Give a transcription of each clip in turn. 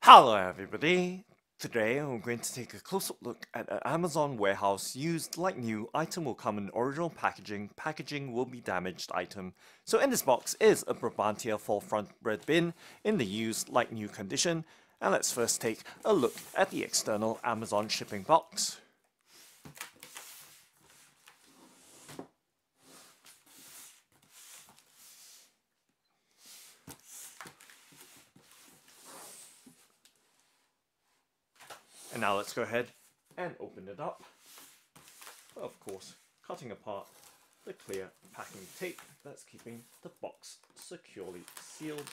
Hello everybody! Today I'm going to take a close-up look at an Amazon warehouse used like new. Item will come in original packaging. Packaging will be damaged item. So in this box is a Brabantia full front bread bin in the used like new condition. And let's first take a look at the external Amazon shipping box. And now let's go ahead and open it up. Of course, cutting apart the clear packing tape that's keeping the box securely sealed.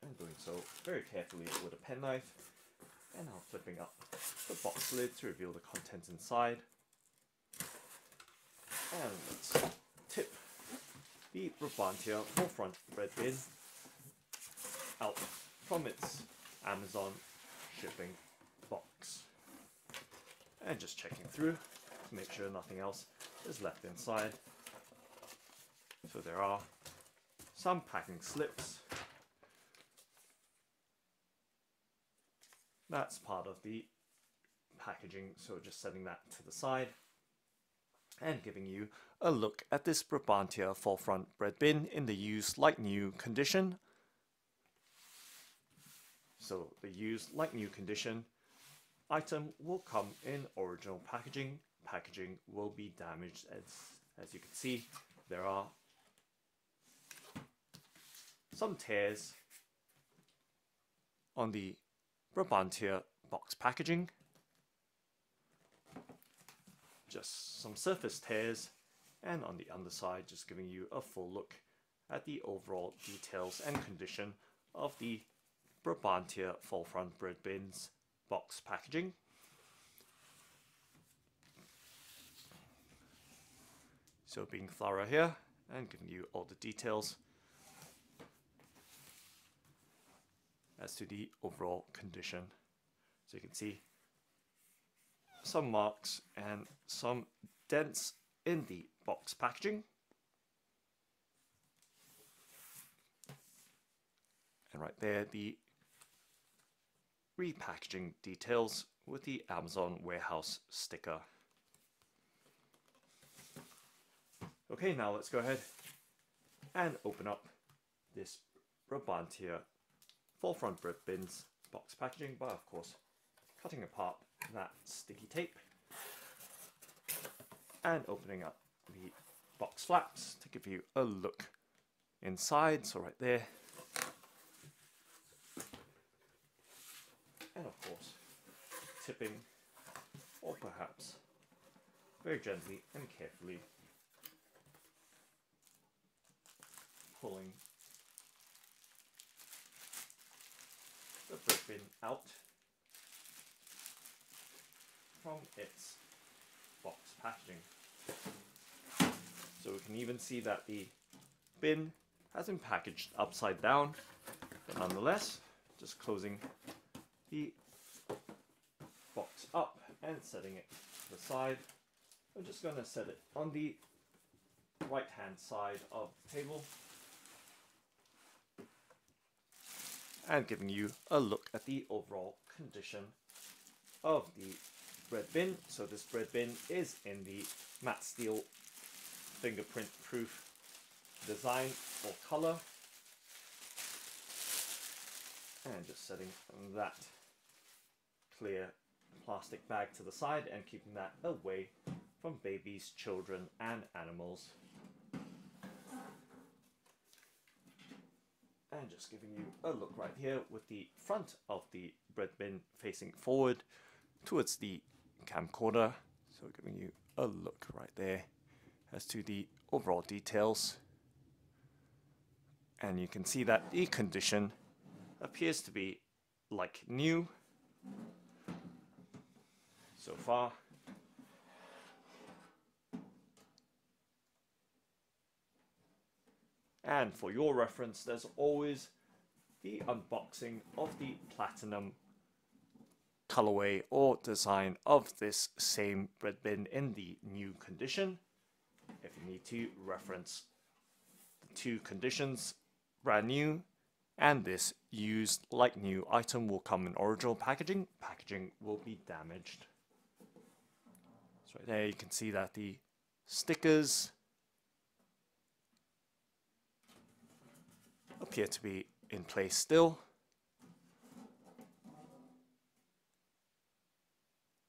And doing so very carefully with a penknife. And now flipping up the box lid to reveal the contents inside. And let's tip the Brabantia full front bread bin out from its Amazon shipping box. And just checking through to make sure nothing else is left inside. So there are some packing slips. That's part of the packaging, so just setting that to the side and giving you a look at this Brabantia full front bread bin in the used like new condition. So the used like new condition item will come in original packaging. Packaging will be damaged as you can see. There are some tears on the Brabantia box packaging. Just some surface tears, and on the underside just giving you a full look at the overall details and condition of the Brabantia full front bread bins box packaging. So being thorough here and giving you all the details as to the overall condition. So you can see some marks and some dents in the box packaging. And right there, the repackaging details with the Amazon warehouse sticker. Okay, now let's go ahead and open up this Brabantia full front bread bins box packaging by, of course, cutting apart that sticky tape and opening up the box flaps to give you a look inside. So right there, and of course tipping, or perhaps very gently and carefully pulling the bread bin out from its box packaging. So we can even see that the bin has been packaged upside down, but nonetheless, just closing the box up and setting it to the side. I'm just going to set it on the right hand side of the table and giving you a look at the overall condition of the bread bin. So this bread bin is in the matte steel fingerprint proof design or color, and just setting that clear plastic bag to the side and keeping that away from babies, children and animals. And just giving you a look right here with the front of the bread bin facing forward towards the camcorder. So giving you a look right there as to the overall details. And you can see that the condition appears to be like new so far. And for your reference, there's always the unboxing of the platinum colorway or design of this same bread bin in the new condition, if you need to reference the two conditions, brand new And this used like new item will come in original packaging. Packaging will be damaged. So right there you can see that the stickers appear to be in place still.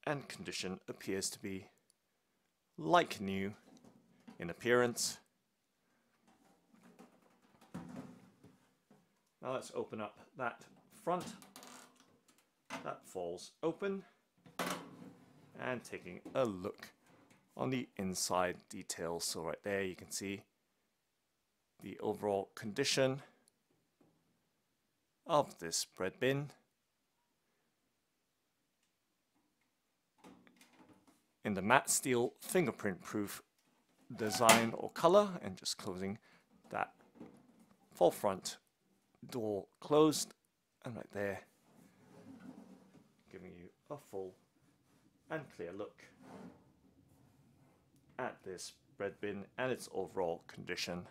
And condition appears to be like new in appearance. Now let's open up that front. That falls open. And taking a look on the inside details. So right there you can see the overall condition of this bread bin. In the matte steel fingerprint proof design or color, and just closing that full front door closed, and right there giving you a full and clear look at this bread bin and its overall condition.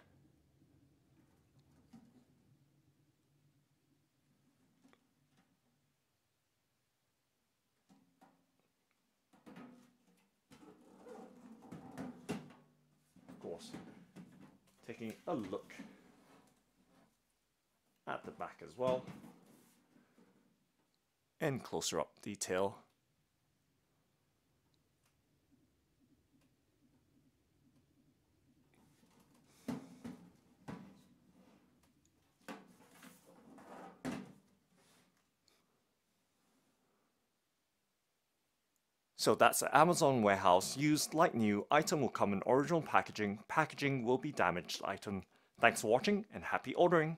Of course, taking a look at the back as well, and closer up detail. So that's the Amazon warehouse used like new. Item will come in original packaging. Packaging will be damaged item. Thanks for watching and happy ordering.